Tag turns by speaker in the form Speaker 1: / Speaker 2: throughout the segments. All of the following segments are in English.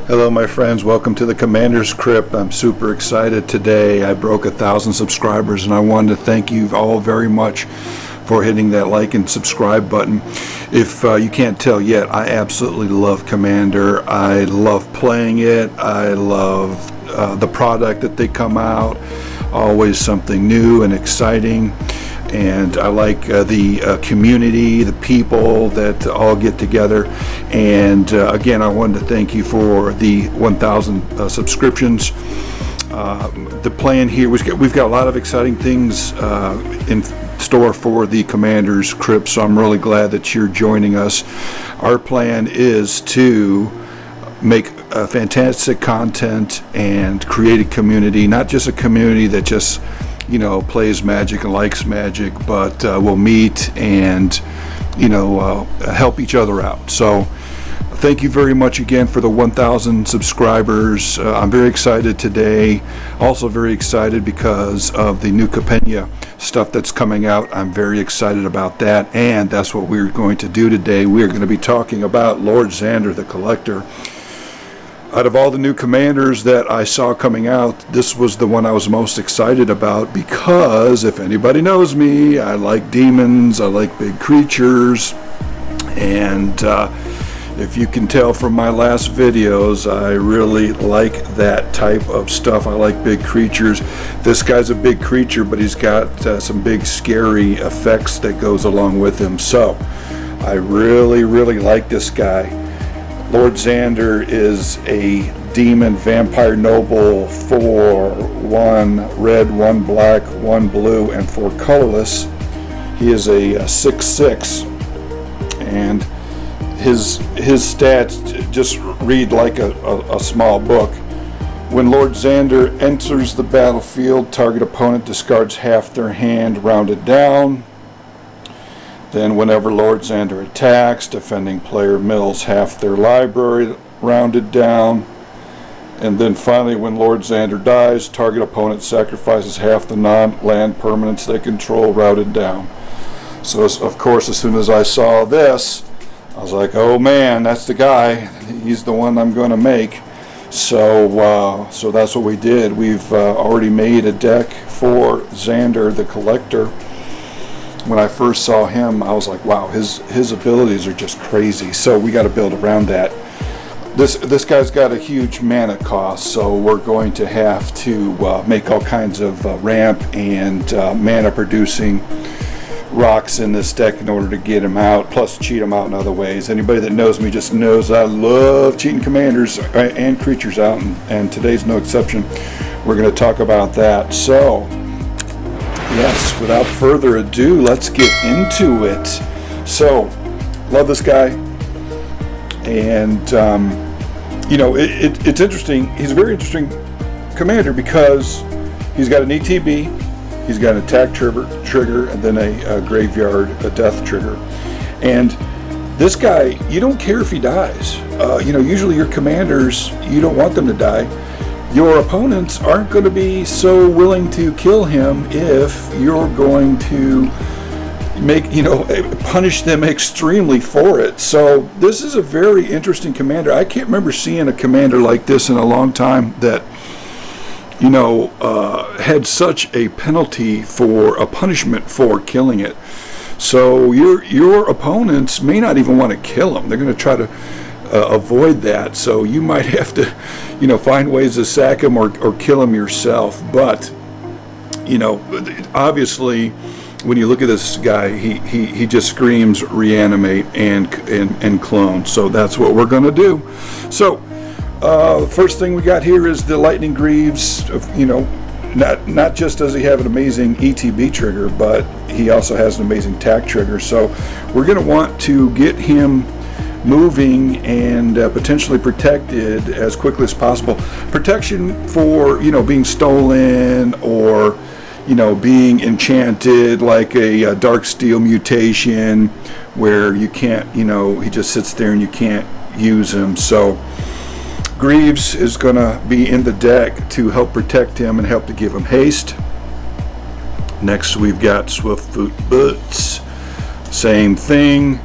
Speaker 1: Hello my friends, welcome to the Commander's Crypt. I'm super excited today. I broke 1,000 subscribers and I wanted to thank you all very much for hitting that like and subscribe button. If you can't tell yet, I absolutely love Commander. I love playing it. I love the product that they come out. Always something new and exciting. And I like the community, the people that all get together. And again, I wanted to thank you for the 1,000 subscriptions. The plan here, we've got a lot of exciting things in store for the Commander's Crypt, so I'm really glad that you're joining us. Our plan is to make fantastic content and create a community, not just a community that just plays Magic and likes Magic, but we'll meet and help each other out. So thank you very much again for the 1,000 subscribers. I'm very excited today. Also very excited because of the new Capenna stuff that's coming out. I'm very excited about that, and that's what we're going to do today. We're going to be talking about Lord Xander the Collector. Out of all the new commanders that I saw coming out, this was the one I was most excited about because, if anybody knows me, I like demons, I like big creatures, and if you can tell from my last videos, I really like that type of stuff. I like big creatures. This guy's a big creature, but he's got some big scary effects that goes along with him, so I really like this guy. Lord Xander is a demon vampire noble for 1 red, 1 black, 1 blue, and 4 colorless. He is a 6/6, and his stats just read like a small book. When Lord Xander enters the battlefield, target opponent discards half their hand rounded down. Then whenever Lord Xander attacks, defending player mills half their library rounded down. And then finally, when Lord Xander dies, target opponent sacrifices half the non-land permanents they control rounded down. So of course, as soon as I saw this, I was like, oh man, that's the guy. He's the one I'm going to make. So so that's what we did. We've already made a deck for Xander the Collector. When I first saw him, I was like, wow, his abilities are just crazy. So we got to build around that. This guy's got a huge mana cost, so we're going to have to make all kinds of ramp and mana producing rocks in this deck in order to get him out, plus cheat him out in other ways. Anybody that knows me just knows I love cheating commanders and creatures out, and today's no exception. We're going to talk about that. So yes, without further ado, let's get into it. So, love this guy, and it's interesting. He's a very interesting commander because he's got an ETB, he's got an attack trigger, and then a graveyard, a death trigger. And this guy, you don't care if he dies. Usually your commanders, you don't want them to die. Your opponents aren't going to be so willing to kill him if you're going to punish them extremely for it. So this is a very interesting commander. I can't remember seeing a commander like this in a long time that had such a penalty for a punishment for killing it. So your opponents may not even want to kill him. They're going to try to avoid that, so you might have to find ways to sack him or kill him yourself. But obviously when you look at this guy, he just screams reanimate and clone. So that's what we're going to do. So the first thing we got here is the Lightning Greaves. Not just does he have an amazing ETB trigger, but he also has an amazing attack trigger. So we're going to want to get him moving and potentially protected as quickly as possible. Protection for being stolen or being enchanted, like a dark steel mutation where you can't he just sits there and you can't use him. So Greaves is going to be in the deck to help protect him and help to give him haste. Next we've got Swiftfoot Boots. Same thing.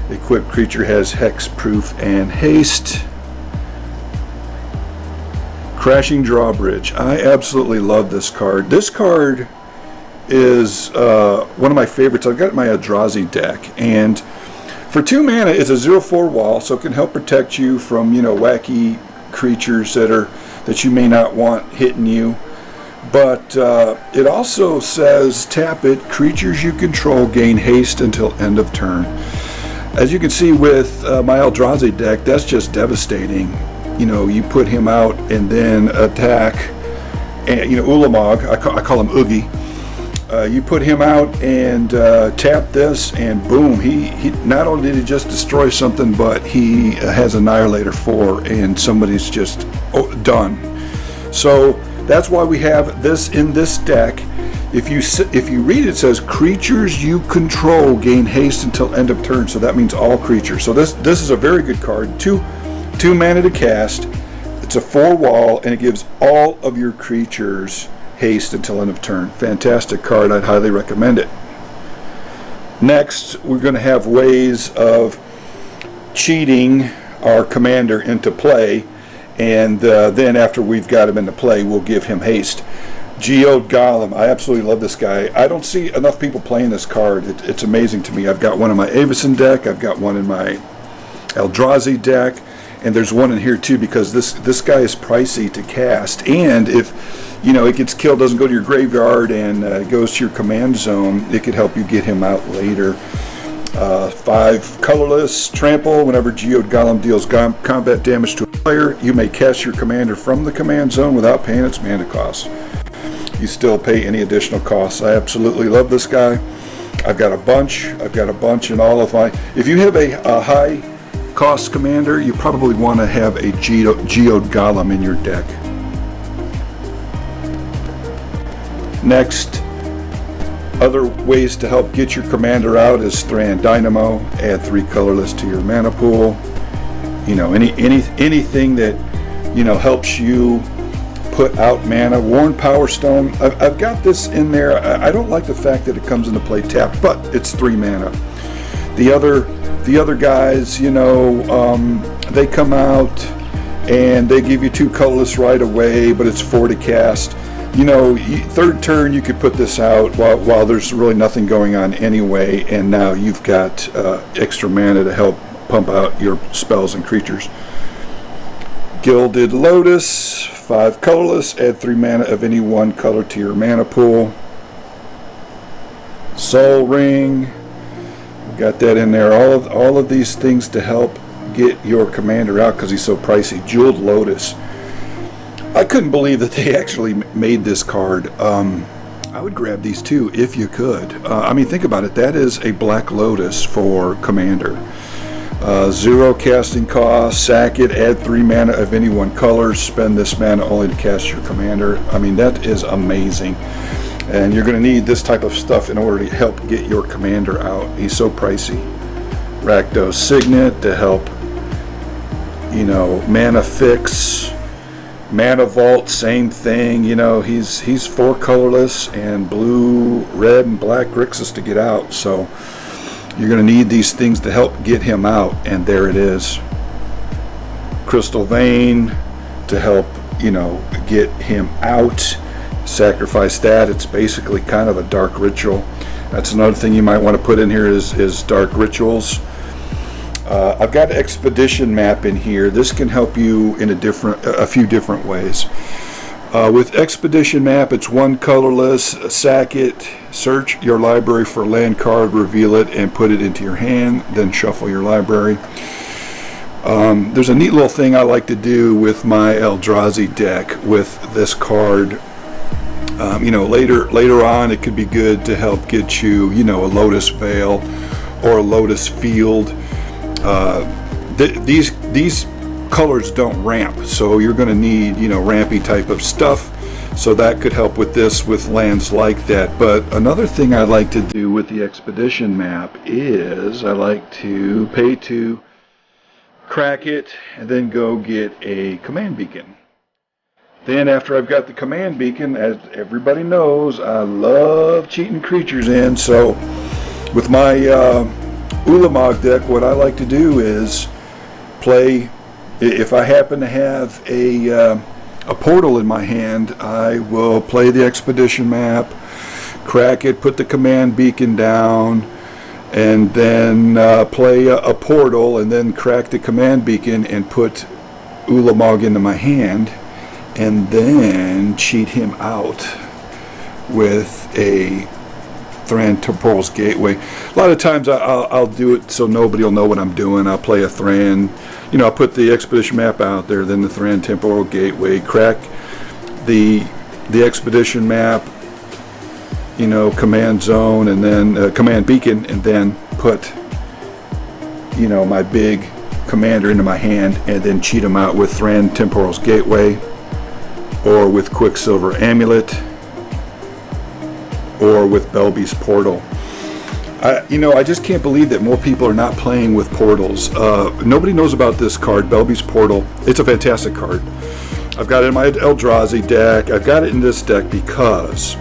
Speaker 1: Equipped creature has hexproof and haste. Crashing Drawbridge. I absolutely love this card. This card is one of my favorites. I've got my Eldrazi deck, and for 2 mana, it's a 0/4 wall, so it can help protect you from, you know, wacky creatures that you may not want hitting you. But it also says, tap it, creatures you control gain haste until end of turn. As you can see with my Eldrazi deck, that's just devastating. You know, you put him out and then attack, and, you know, Ulamog, I call him Oogie. You put him out and tap this, and boom, he not only did he just destroy something, but he has Annihilator 4, and somebody's just done. So that's why we have this in this deck. If you read it, it says creatures you control gain haste until end of turn. So that means all creatures. So this is a very good card. Two mana to cast. It's a 4 wall, and it gives all of your creatures haste until end of turn. Fantastic card. I'd highly recommend it. Next, we're going to have ways of cheating our commander into play, and then after we've got him into play, we'll give him haste. Geode Golem. I absolutely love this guy. I don't see enough people playing this card. It's amazing to me. I've got one in my Avacyn deck. I've got one in my Eldrazi deck, and there's one in here too, because this guy is pricey to cast, and if you know it gets killed, doesn't go to your graveyard, and goes to your command zone, it could help you get him out later. 5 colorless, trample. Whenever Geode Golem deals combat damage to a player, you may cast your commander from the command zone without paying its mana cost. You still pay any additional costs. I absolutely love this guy. I've got a bunch in all of my. If you have a high cost commander, you probably want to have a Geode Golem in your deck. Next, other ways to help get your commander out is Thran Dynamo. Add 3 colorless to your mana pool. You know, anything that, you know, helps you put out mana. Worn Power Stone. I've got this in there. I don't like the fact that it comes into play tapped, but it's 3 mana. The other guys, you know, they come out and they give you 2 colorless right away, but it's 4 to cast. You know, 3rd turn you could put this out while there's really nothing going on anyway, and now you've got extra mana to help pump out your spells and creatures. Gilded Lotus, 5 colorless, add 3 mana of any one color to your mana pool. Soul Ring, got that in there. All of these things to help get your commander out because he's so pricey. Jeweled Lotus. I couldn't believe that they actually made this card. I would grab these too if you could. I mean, think about it. That is a Black Lotus for commander. 0 casting cost, sack it, add 3 mana of any one color, spend this mana only to cast your commander. I mean, that is amazing. And you're going to need this type of stuff in order to help get your commander out. He's so pricey. Rakdos Signet to help, you know, Mana Fix. Mana Vault, same thing. You know, he's 4 colorless, and blue, red, and black Grixis to get out. So you're going to need these things to help get him out, and there it is. Crystal Vein to help, you know, get him out. Sacrifice that. It's basically kind of a dark ritual. That's another thing you might want to put in here is dark rituals. I've got an expedition map in here. This can help you in a few different ways. With expedition map, it's 1 colorless. Sack it, search your library for a land card, reveal it, and put it into your hand. Then shuffle your library. There's a neat little thing I like to do with my Eldrazi deck with this card. You know, later on, it could be good to help get you, you know, a Lotus Veil or a Lotus Field. These colors don't ramp, so you're going to need, you know, rampy type of stuff. So that could help with this, with lands like that. But another thing I like to do with the expedition map is I like to pay to crack it and then go get a command beacon. Then after I've got the command beacon, as everybody knows, I love cheating creatures in. So with my Ulamog deck, what I like to do is play, if I happen to have a a portal in my hand, I will play the expedition map, crack it, put the command beacon down, and then play a portal, and then crack the command beacon and put Ulamog into my hand, and then cheat him out with a Thran Temporal's Gateway. A lot of times I'll do it so nobody will know what I'm doing. I'll play a Thran, I'll put the expedition map out there, then the Thran Temporal Gateway, crack the expedition map, command zone, and then command beacon, and then put my big commander into my hand, and then cheat him out with Thran Temporal's Gateway, or with Quicksilver Amulet, or with Belby's Portal. I just can't believe that more people are not playing with portals. Nobody knows about this card, Belby's Portal. It's a fantastic card. I've got it in my Eldrazi deck. I've got it in this deck because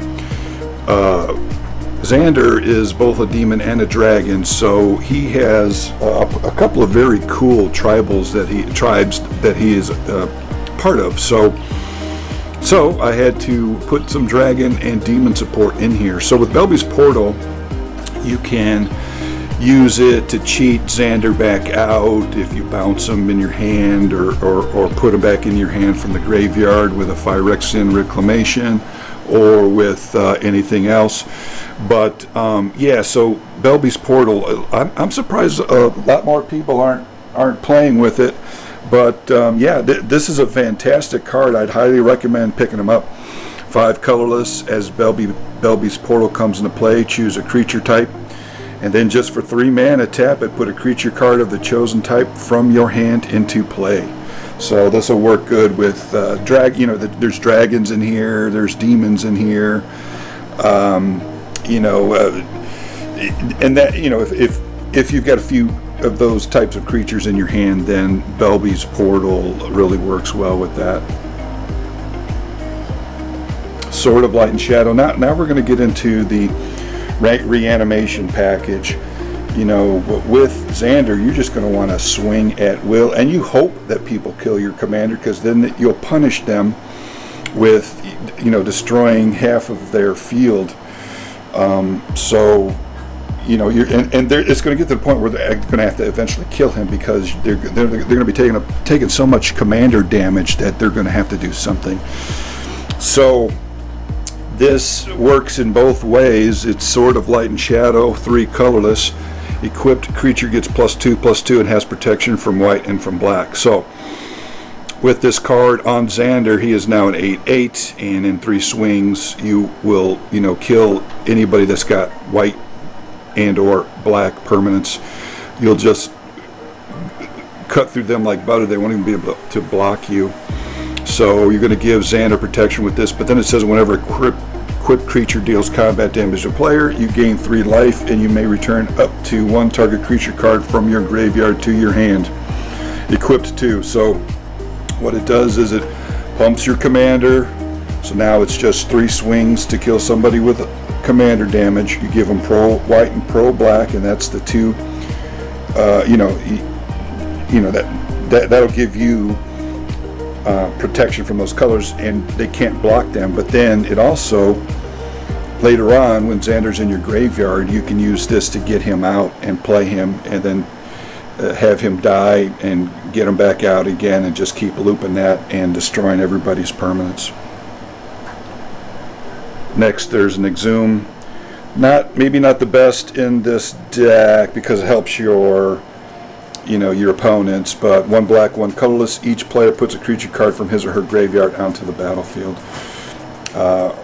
Speaker 1: Xander is both a demon and a dragon, so he has a couple of very cool tribes that he is part of. So I had to put some dragon and demon support in here. So with Belby's Portal, you can use it to cheat Xander back out if you bounce him in your hand, or put him back in your hand from the graveyard with a Phyrexian Reclamation, or with anything else. But so Belby's Portal, I'm surprised a lot more people aren't playing with it. But this is a fantastic card. I'd highly recommend picking them up. 5 colorless. As Belby's Portal comes into play, choose a creature type, and then just for 3 mana, tap it, put a creature card of the chosen type from your hand into play. So this will work good with there's dragons in here, there's demons in here, and that if you've got a few of those types of creatures in your hand, then Belby's Portal really works well with that. Sword of Light and Shadow. Now we're going to get into the reanimation package. With Xander, you're just going to want to swing at will, and you hope that people kill your commander, because then you'll punish them with destroying half of their field. It's going to get to the point where they're going to have to eventually kill him, because they're going to be taking so much commander damage that they're going to have to do something. So this works in both ways. It's Sword of Light and Shadow, 3 colorless. Equipped creature gets +2/+2 and has protection from white and from black. So with this card on Xander, he is now an 8/8, and in 3 swings you will kill anybody that's got white and or black permanents. You'll just cut through them like butter. They won't even be able to block you. So you're going to give Xander protection with this, but then it says whenever a equipped creature deals combat damage to a player, you gain 3 life, and you may return up to 1 target creature card from your graveyard to your hand. Equipped 2. So what it does is it pumps your commander. So now it's just 3 swings to kill somebody with commander damage. You give them pro white and pro black, and that's the 2. That'll give you protection from those colors, and they can't block them. But then it also, later on, when Xander's in your graveyard, you can use this to get him out and play him, and then have him die and get him back out again, and just keep looping that and destroying everybody's permanents. Next, there's an Exhume. Maybe not the best in this deck, because it helps your opponents, but 1 black, 1 colorless. Each player puts a creature card from his or her graveyard onto the battlefield.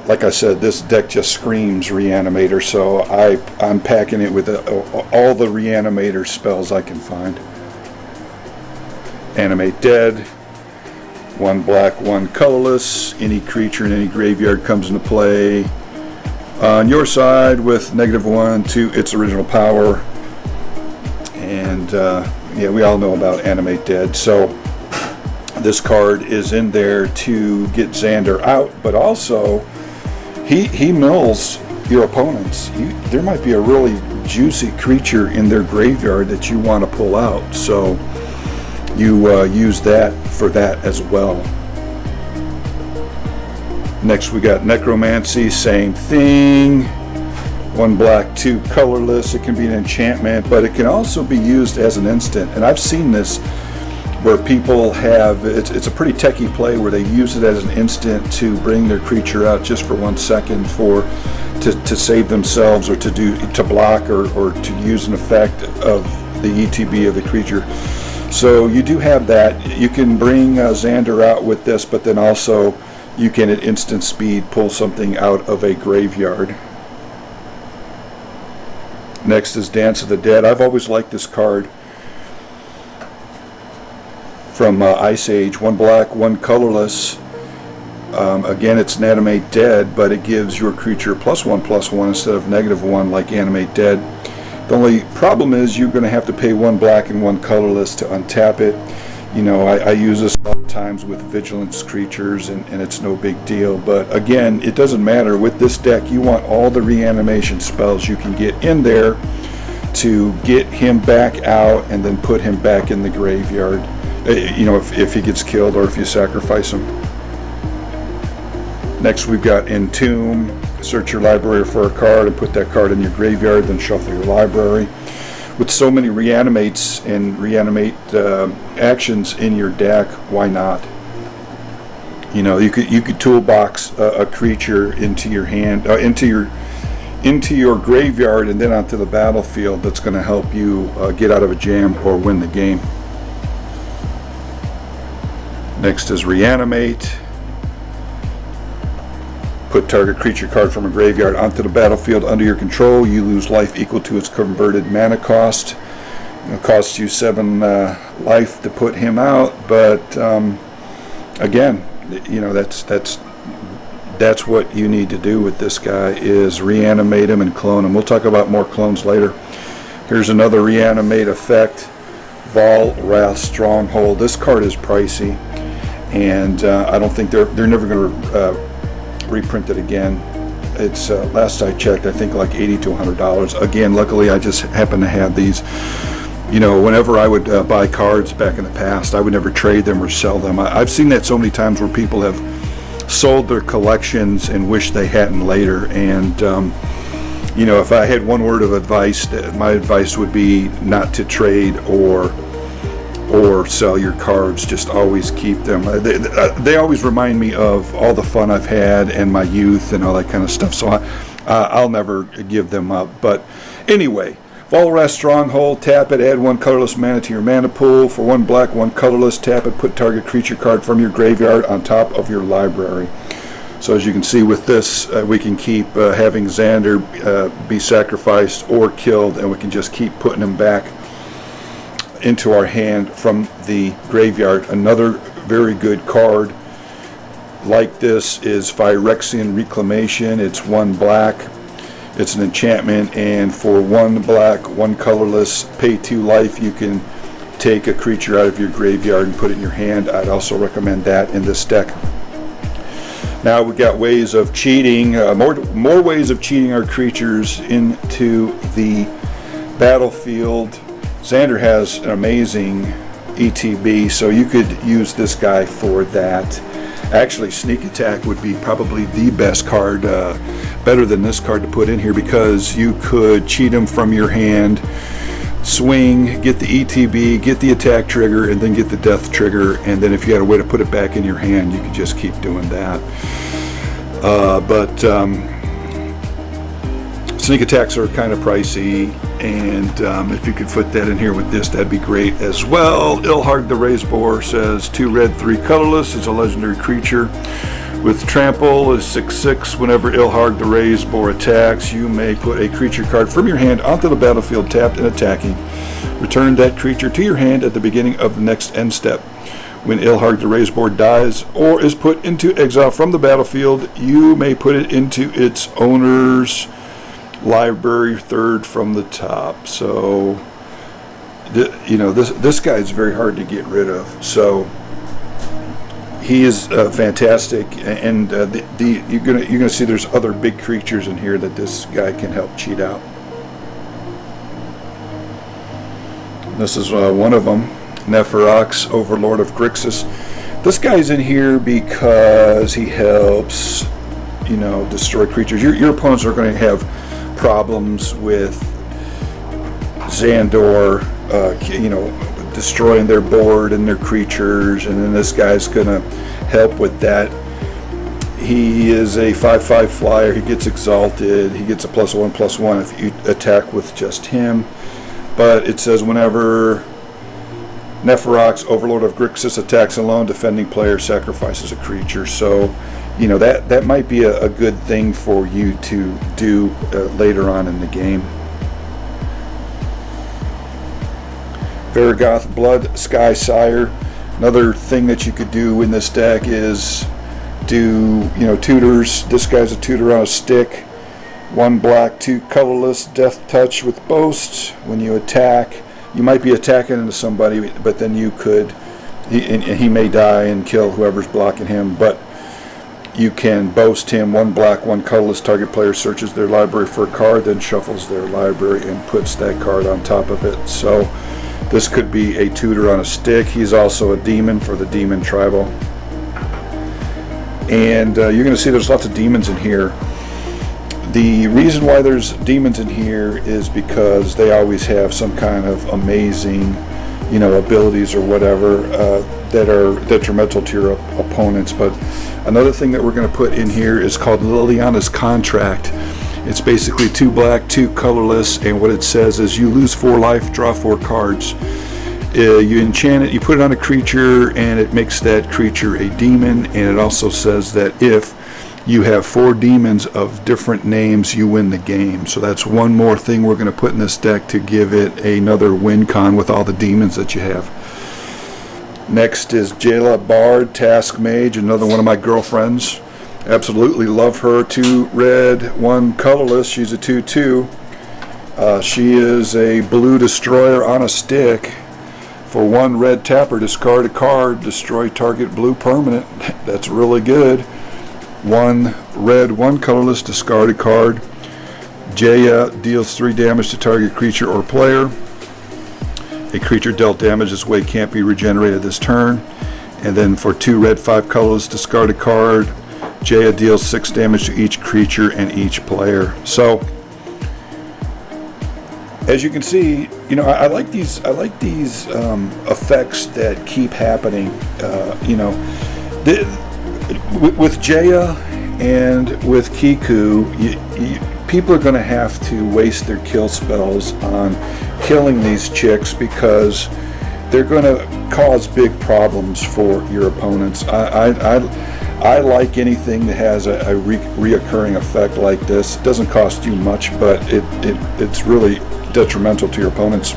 Speaker 1: Like I said, this deck just screams Reanimator, so I'm packing it with all the Reanimator spells I can find. Animate Dead. 1 black, 1 colorless. Any creature in any graveyard comes into play on your side with -1 to its original power. And we all know about Animate Dead. So this card is in there to get Xander out, but also he mills your opponents. There might be a really juicy creature in their graveyard that you want to pull out. So you use that for that as well. Next we got Necromancy, same thing. 1 black, 2 colorless. It can be an enchantment, but it can also be used as an instant. And I've seen this where people have, it's a pretty techie play where they use it as an instant to bring their creature out just for 1 second to save themselves, or to block, or to use an effect of the ETB of the creature. So you do have that. You can bring Xander out with this, but then also you can at instant speed pull something out of a graveyard. Next is Dance of the Dead. I've always liked this card from Ice Age. 1 black, 1 colorless. Again, it's an Animate Dead, but it gives your creature +1/+1 instead of -1 like Animate Dead. The only problem is you're going to have to pay 1 black and 1 colorless to untap it. You know, I use this a lot of times with Vigilance creatures, and it's no big deal. But again, it doesn't matter. With this deck, you want all the reanimation spells you can get in there to get him back out and then put him back in the graveyard. You know, if he gets killed or if you sacrifice him. Next we've got Entomb. Search your library for a card and put that card in your graveyard, then shuffle your library. With so many reanimates and reanimate actions in your deck, why not? You know, you could toolbox a creature into your hand, into your graveyard, and then onto the battlefield. That's going to help you get out of a jam or win the game. Next is Reanimate. Put target creature card from a graveyard onto the battlefield under your control. You lose life equal to its converted mana cost. It costs you 7 life to put him out, but again, you know, that's what you need to do with this guy, is reanimate him and clone him. We'll talk about more clones later. Here's another reanimate effect, Warlocks Stronghold. This card is pricey, and I don't think they're never going to reprint it again. It's last I checked, I think like $80 to $100. Again, luckily I just happen to have these. You know, whenever I would buy cards back in the past, I would never trade them or sell them. I've seen that so many times where people have sold their collections and wish they hadn't later. And you know, if I had one word of advice, my advice would be not to trade or sell your cards. Just always keep them. They always remind me of all the fun I've had and my youth and all that kind of stuff. So I'll never give them up. But anyway, Warlocks Stronghold, tap it, add 1 colorless mana to your mana pool. For 1 black, 1 colorless, tap it, put target creature card from your graveyard on top of your library. So as you can see with this, we can keep having Xander be sacrificed or killed, and we can just keep putting him back into our hand from the graveyard. Another very good card like this is Phyrexian Reclamation. It's 1 black. It's an enchantment, and for 1 black, 1 colorless, pay 2 life, you can take a creature out of your graveyard and put it in your hand. I'd also recommend that in this deck. Now we've got ways of cheating, more ways of cheating our creatures into the battlefield. Xander has an amazing ETB, so you could use this guy for that. Actually, Sneak Attack would be probably the best card, better than this card to put in here, because you could cheat him from your hand, swing, get the ETB, get the attack trigger, and then get the death trigger, and then if you had a way to put it back in your hand, you could just keep doing that. But Sneak Attacks are kind of pricey, and if you could put that in here with this, that'd be great as well. Ilharg the Razeboar says 2 red, 3 colorless. It's a legendary creature with trample, is 6/6. Whenever Ilharg the Razeboar attacks, you may put a creature card from your hand onto the battlefield tapped and attacking. Return that creature to your hand at the beginning of the next end step. When Ilharg the Razeboar dies or is put into exile from the battlefield, you may put it into its owner's library, 3rd from the top. So you know, this guy is very hard to get rid of. So he is fantastic, and you're gonna see there's other big creatures in here that this guy can help cheat out. This is one of them, Neferox, Overlord of Grixis. This guy's in here because he helps destroy creatures. Your opponents are going to have problems with Xander, destroying their board and their creatures, and then this guy's going to help with that. He is a 5/5 flyer. He gets exalted. He gets a +1/+1 if you attack with just him. But it says whenever Warlocks, Overlord of Grixis, attacks alone, defending player sacrifices a creature. So, that might be a good thing for you to do later on in the game. Vargoth, Blood Sky Sire. Another thing that you could do in this deck is do, tutors. This guy's a tutor on a stick. 1 black, 2 colorless, Death Touch with Boast. When you attack, you might be attacking into somebody, but then you could, he may die and kill whoever's blocking him, but you can boast him. 1 black, 1 colorless, target player searches their library for a card, then shuffles their library and puts that card on top of it. So this could be a tutor on a stick. He's also a demon for the demon tribal. And you're going to see there's lots of demons in here. The reason why there's demons in here is because they always have some kind of amazing, abilities or whatever that are detrimental to your opponents. But another thing that we're going to put in here is called Liliana's Contract. It's basically 2 black, 2 colorless, and what it says is you lose 4 life, draw 4 cards. You enchant it, you put it on a creature, and it makes that creature a demon. And it also says that if you have 4 demons of different names, you win the game. So that's one more thing we're going to put in this deck to give it another win con with all the demons that you have. Next is Jayla Bard, Task Mage, another one of my girlfriends. Absolutely love her. 2 red, 1 colorless. She's a 2/2. She is a blue destroyer on a stick. For 1 red tapper, discard a card, destroy target blue permanent. That's really good. 1 red, 1 colorless, discard a card. Jaya deals 3 damage to target creature or player. A creature dealt damage this way can't be regenerated this turn. And then for 2 red, 5 colorless, discard a card. Jaya deals 6 damage to each creature and each player. So, as you can see, I like these effects that keep happening. With Jaya and with Kiku, people are going to have to waste their kill spells on killing these chicks because they're going to cause big problems for your opponents. I like anything that has a reoccurring effect like this. It doesn't cost you much, but it's really detrimental to your opponents.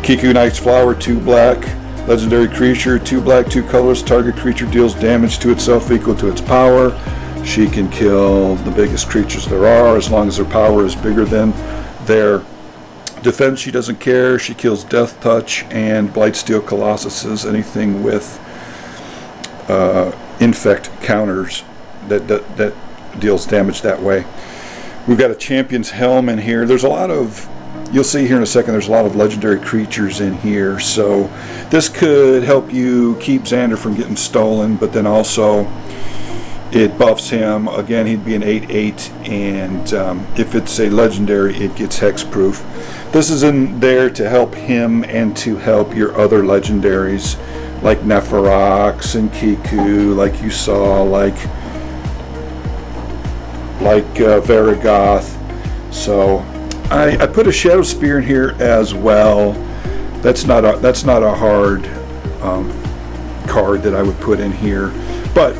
Speaker 1: Kiku Knight's Flower, 2 black. Legendary creature, 2 black, 2 colors. Target creature deals damage to itself equal to its power. She can kill the biggest creatures there are as long as their power is bigger than their defense. She doesn't care. She kills Death Touch and Blightsteel Colossuses, anything with infect counters that deals damage that way. We've got a Champion's Helm in here. There's a lot of, you'll see here in a second, there's a lot of legendary creatures in here. So this could help you keep Xander from getting stolen, but then also it buffs him. Again, he'd be an 8/8, and if it's a legendary, it gets hexproof. This is in there to help him and to help your other legendaries like Warlocks and Kiku, like you saw, like Vargoth. So I put a Shadow Spear in here as well. That's not a hard card that I would put in here, but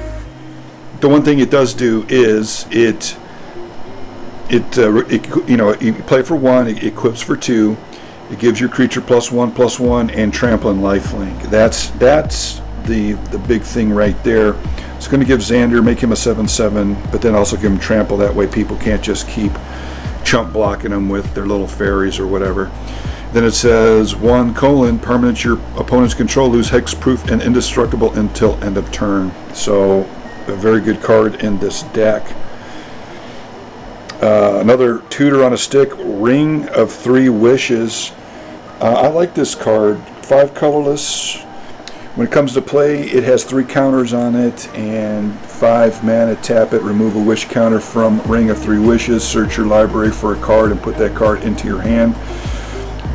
Speaker 1: the one thing it does do is it you play for 1, it equips for 2, it gives your creature +1/+1 and trample and lifelink. That's the big thing right there. It's going to give Xander, make him a 7/7, but then also give him trample. That way people can't just keep chump blocking them with their little fairies or whatever. Then it says 1: permanents your opponent's control lose hexproof and indestructible until end of turn. So a very good card in this deck. Another tutor on a stick, Ring of 3 Wishes. I like this card. 5 colorless, When it comes to play, it has 3 counters on it and 5 mana. Tap it, remove a wish counter from Ring of 3 Wishes, search your library for a card and put that card into your hand.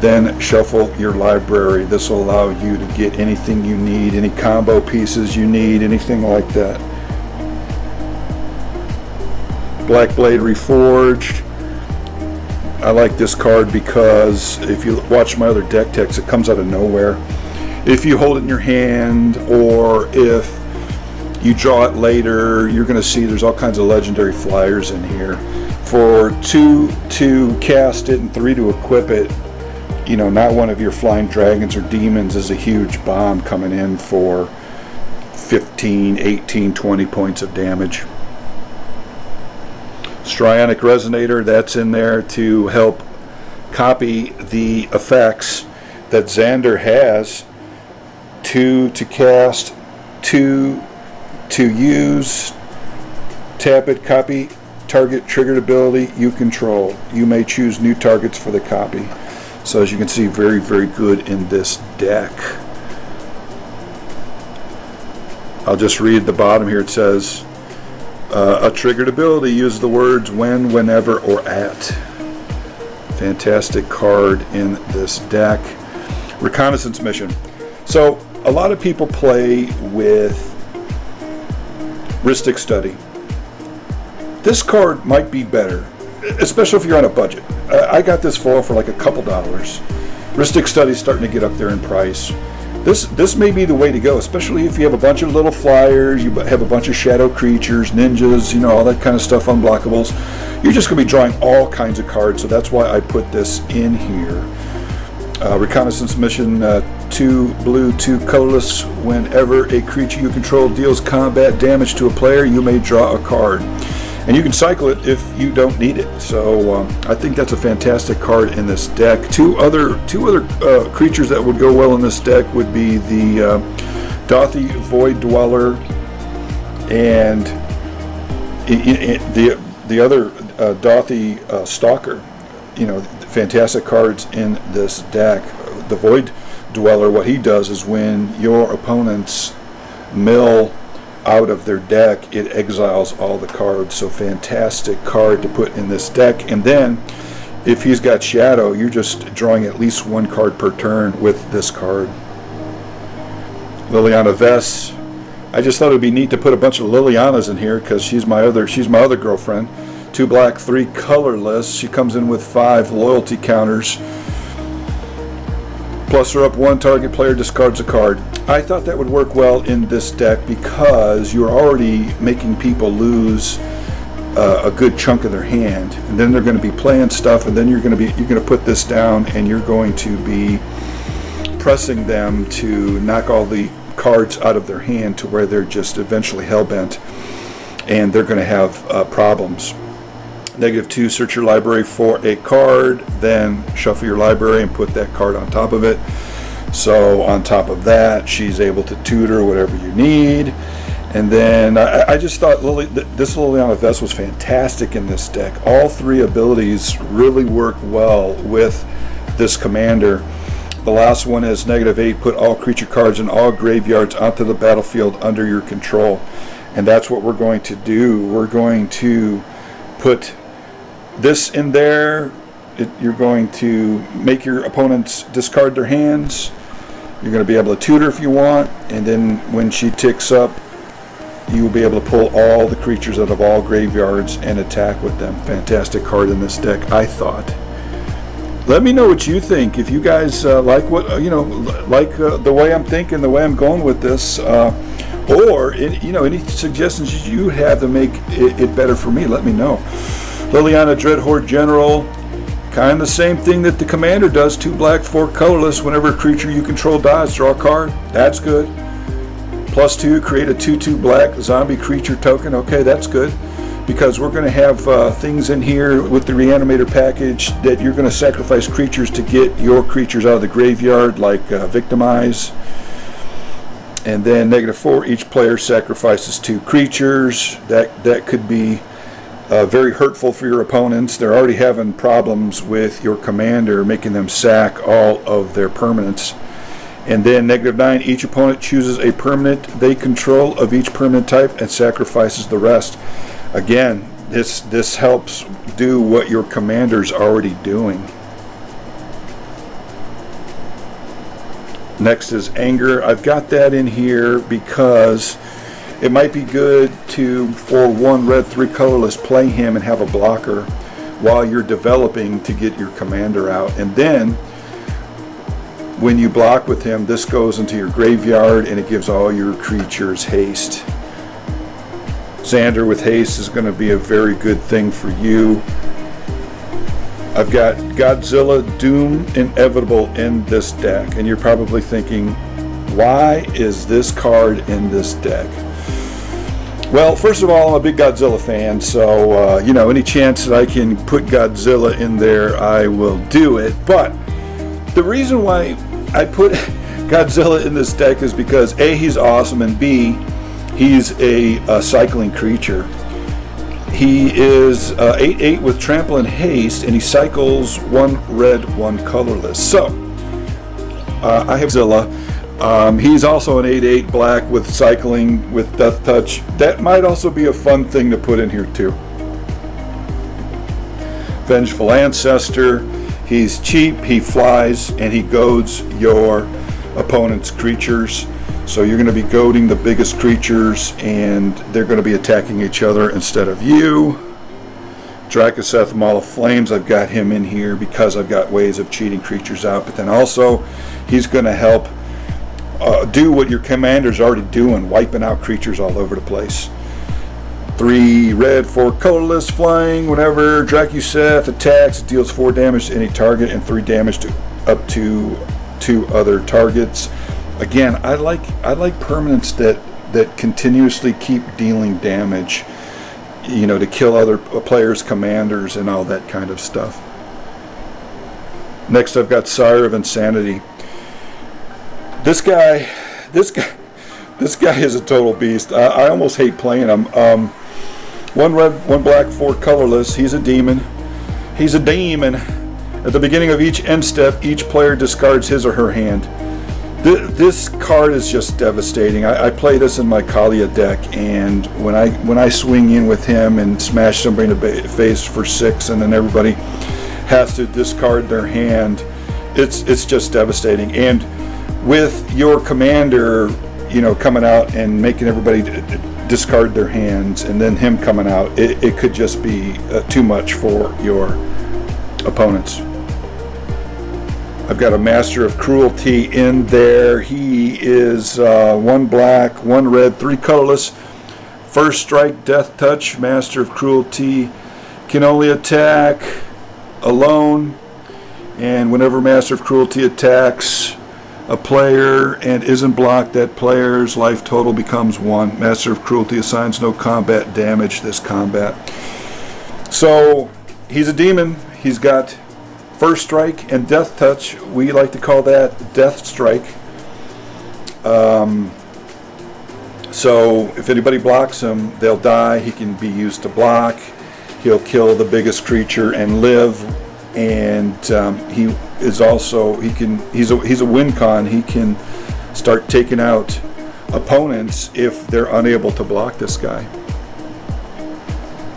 Speaker 1: Then shuffle your library. This will allow you to get anything you need, any combo pieces you need, anything like that. Black Blade Reforged. I like this card because if you watch my other deck techs, it comes out of nowhere. If you hold it in your hand, or if you draw it later, you're going to see there's all kinds of legendary flyers in here. For 2 to cast it and 3 to equip it, you know, not one of your flying dragons or demons is a huge bomb coming in for 15, 18, 20 points of damage. Strionic Resonator, that's in there to help copy the effects that Xander has. 2 to cast, 2 to use, tap it, copy target triggered ability you control. You may choose new targets for the copy. So as you can see, very, very good in this deck. I'll just read the bottom here. It says, a triggered ability, use the words when, whenever, or at. Fantastic card in this deck. Reconnaissance Mission. So a lot of people play with Rhystic Study. This card might be better, especially if you're on a budget. I got this for like a couple dollars. Rhystic Study's starting to get up there in price. This may be the way to go, especially if you have a bunch of little flyers, you have a bunch of shadow creatures, ninjas, you know, all that kind of stuff, unblockables. You're just going to be drawing all kinds of cards, so that's why I put this in here. Reconnaissance Mission, 2 blue, 2 colorless. Whenever a creature you control deals combat damage to a player, you may draw a card. And you can cycle it if you don't need it. So I think that's a fantastic card in this deck. Two other creatures that would go well in this deck would be the Dauthi Void Dweller and the other Dauthi Stalker. You know, fantastic cards in this deck. The Void Dweller, what he does is when your opponents mill out of their deck, it exiles all the cards. So fantastic card to put in this deck. And then if he's got Shadow, you're just drawing at least 1 card per turn with this card. Liliana Vess. I just thought it would be neat to put a bunch of Lilianas in here because she's my other girlfriend. 2 black, 3 colorless. She comes in with 5 loyalty counters. Plus or up 1, target player discards a card. I thought that would work well in this deck because you're already making people lose a good chunk of their hand, and then they're going to be playing stuff, and then you're going to put this down, and you're going to be pressing them to knock all the cards out of their hand to where they're just eventually hellbent, and they're going to have problems. -2, search your library for a card, then shuffle your library and put that card on top of it. So on top of that, she's able to tutor whatever you need. And then I just thought this Liliana Vess was fantastic in this deck. All 3 abilities really work well with this commander. The last one is -8, put all creature cards in all graveyards onto the battlefield under your control. And that's what we're going to do. We're going to put this in there. You're going to make your opponents discard their hands. You're going to be able to tutor if you want, and then when she ticks up, you will be able to pull all the creatures out of all graveyards and attack with them. Fantastic card in this deck, I thought. Let me know what you think. If you guys like what the way I'm thinking, the way I'm going with this, or any suggestions you have to make it better for me, let me know. Liliana Dreadhorde General, kind of the same thing that the commander does. 2 black, 4 colorless. Whenever a creature you control dies, draw a card. That's good. +2, create a 2/2 black zombie creature token. Okay, that's good, because we're going to have things in here with the Reanimator package that you're going to sacrifice creatures to get your creatures out of the graveyard, like Victimize. And then -4, each player sacrifices 2 creatures. That could be very hurtful for your opponents. They're already having problems with your commander, making them sack all of their permanents. And then -9, each opponent chooses a permanent they control of each permanent type and sacrifices the rest. Again, this helps do what your commander's already doing. Next is Anger. I've got that in here because it might be good to, for 1 red 3 colorless, play him and have a blocker while you're developing to get your commander out. And then when you block with him, this goes into your graveyard and it gives all your creatures haste. Xander with haste is going to be a very good thing for you. I've got Godzilla Doom Inevitable in this deck, and you're probably thinking, why is this card in this deck? Well, first of all, I'm a big Godzilla fan, so you know, any chance that I can put Godzilla in there, I will do it. But the reason why I put Godzilla in this deck is because A, he's awesome, and B, he's a cycling creature. He is 8/8 with trample and haste, and he cycles 1 red, 1 colorless. So I have Zilla. He's also an 8/8 black with cycling with Death Touch. That might also be a fun thing to put in here too. Vengeful Ancestor. He's cheap, he flies, and he goads your opponent's creatures. So you're going to be goading the biggest creatures, and they're going to be attacking each other instead of you. Drakaseth, Maul of Flames, I've got him in here because I've got ways of cheating creatures out, but then also he's going to help do what your commander's already doing, wiping out creatures all over the place. 3 red, 4 colorless, flying. Whenever Drakaseth attacks, it deals 4 damage to any target and 3 damage to up to 2 other targets. Again, I like permanents that continuously keep dealing damage, you know, to kill other players' commanders and all that kind of stuff. Next, I've got Sire of Insanity. This guy is a total beast. I almost hate playing him. 1 red, 1 black, 4 colorless. He's a demon. He's a demon. At the beginning of each end step, each player discards his or her hand. This card is just devastating. I play this in my Kalia deck, and when I swing in with him and smash somebody in the face for 6, and then everybody has to discard their hand, it's just devastating. And with your commander, you know, coming out and making everybody discard their hands, and then him coming out, it could just be too much for your opponents. I've got a Master of Cruelty in there. He is 1 black, 1 red, 3 colorless. First strike, Death Touch. Master of Cruelty can only attack alone, and whenever Master of Cruelty attacks a player and isn't blocked, that player's life total becomes 1. Master of Cruelty assigns no combat damage this combat. So he's a demon. He's got First Strike and Death Touch. We like to call that Death Strike. So if anybody blocks him, they'll die. He can be used to block. He'll kill the biggest creature and live. And he is also, he's a win con. He can start taking out opponents if they're unable to block this guy.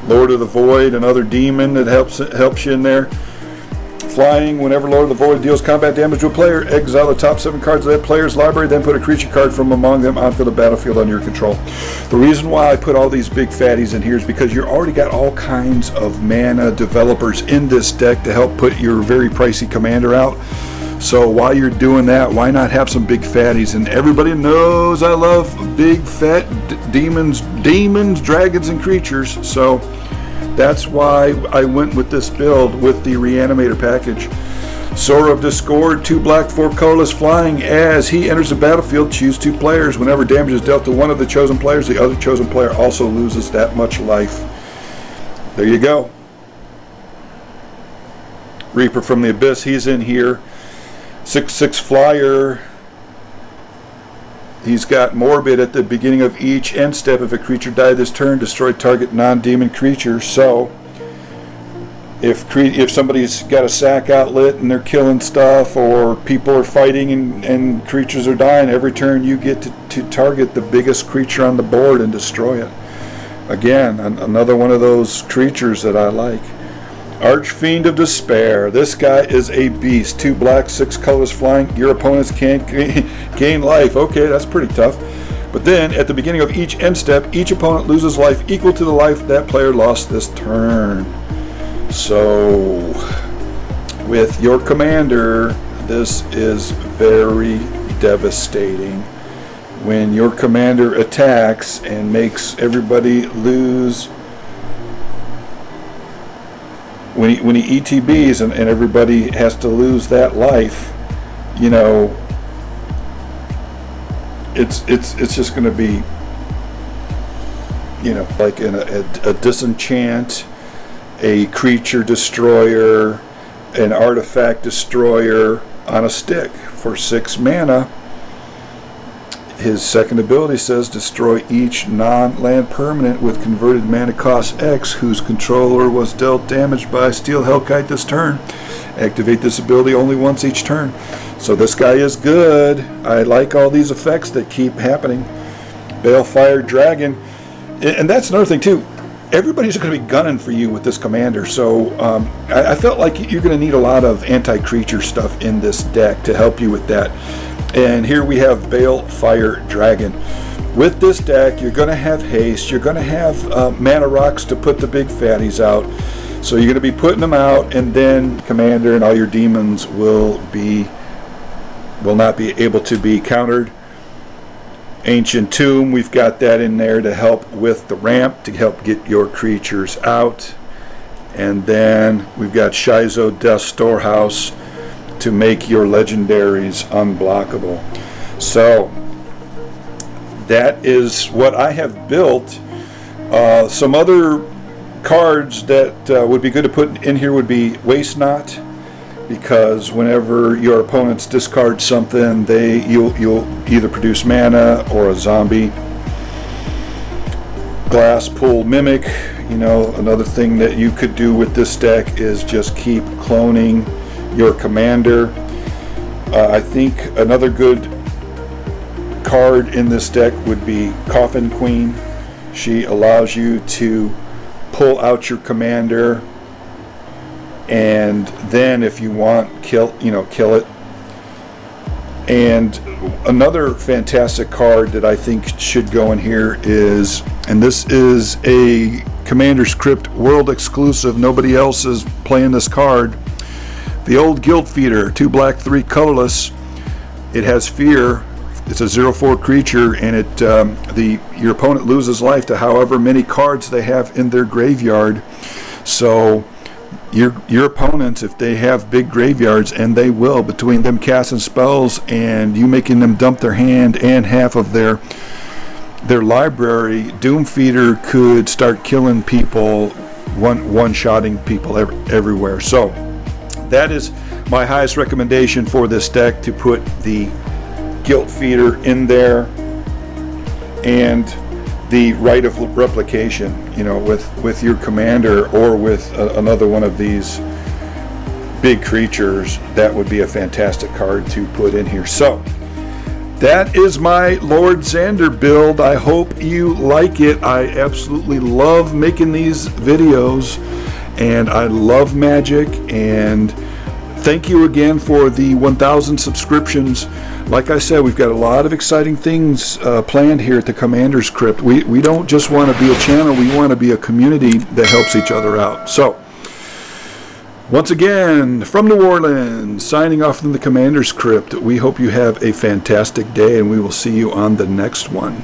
Speaker 1: Lord of the Void, another demon that helps you in there. Flying, whenever Lord of the Void deals combat damage to a player, exile the top 7 cards of that player's library, then put a creature card from among them onto the battlefield under your control. The reason why I put all these big fatties in here is because you already got all kinds of mana developers in this deck to help put your very pricey commander out. So while you're doing that, why not have some big fatties? And everybody knows I love big fat demons, dragons, and creatures. So that's why I went with this build with the Reanimator package. Sower of Discord, 2 black, 4 colorless, flying. As he enters the battlefield, choose 2 players. Whenever damage is dealt to one of the chosen players, the other chosen player also loses that much life. There you go. Reaper from the Abyss, he's in here. 6/6 flyer. He's got Morbid at the beginning of each end step. If a creature died this turn, destroy target non-demon creature. So if somebody's got a sack outlet and they're killing stuff, or people are fighting and creatures are dying, every turn you get to target the biggest creature on the board and destroy it. Again, another one of those creatures that I like. Archfiend of Despair. This guy is a beast. 2 black, 6 colors flying. Your opponents can't gain life. Okay, that's pretty tough. But then, at the beginning of each end step, each opponent loses life equal to the life that player lost this turn. So, with your commander, this is very devastating. When your commander attacks and makes everybody lose, when he ETBs and everybody has to lose that life, you know, it's just going to be, you know, like a disenchant, a creature destroyer, an artifact destroyer on a stick for 6 mana. His second ability says destroy each non-land permanent with converted mana cost X whose controller was dealt damage by Steel Hellkite this turn. Activate this ability only once each turn. So this guy is good. I like all these effects that keep happening. Balefire Dragon. And that's another thing too. Everybody's going to be gunning for you with this commander. So I felt like you're going to need a lot of anti-creature stuff in this deck to help you with that. And here we have Balefire Dragon. With this deck, you're going to have haste. You're going to have mana rocks to put the big fatties out. So you're going to be putting them out, and then commander and all your demons will not be able to be countered. Ancient Tomb, we've got that in there to help with the ramp, to help get your creatures out. And then we've got Shizo Death Storehouse to make your legendaries unblockable. So that is what I have built. Some other cards that would be good to put in here would be Waste Not, because whenever your opponents discard something, you'll either produce mana or a zombie. Glass Pool Mimic. You know, another thing that you could do with this deck is just keep cloning your commander. I think another good card in this deck would be Coffin Queen. She allows you to pull out your commander, and then if you want, kill it. And another fantastic card that I think should go in here is, and this is a Commander's Crypt world exclusive, nobody else is playing this card, the Old Guild Feeder. 2 black, 3 colorless. It has fear. It's a 0/4 creature, and your opponent loses life to however many cards they have in their graveyard. So your opponents, if they have big graveyards, and they will, between them casting spells and you making them dump their hand and half of their library, Doom Feeder could start killing people, one-shotting people everywhere. So that is my highest recommendation for this deck, to put the Guilt Feeder in there and the Right of Replication, you know, with your commander or with another one of these big creatures. That would be a fantastic card to put in here. So that is my Lord Xander build. I hope you like it. I absolutely love making these videos, and I love Magic, and thank you again for the 1,000 subscriptions. Like I said, we've got a lot of exciting things planned here at the Commander's Crypt. We don't just want to be a channel, we want to be a community that helps each other out. So, once again, from New Orleans, signing off from the Commander's Crypt, we hope you have a fantastic day, and we will see you on the next one.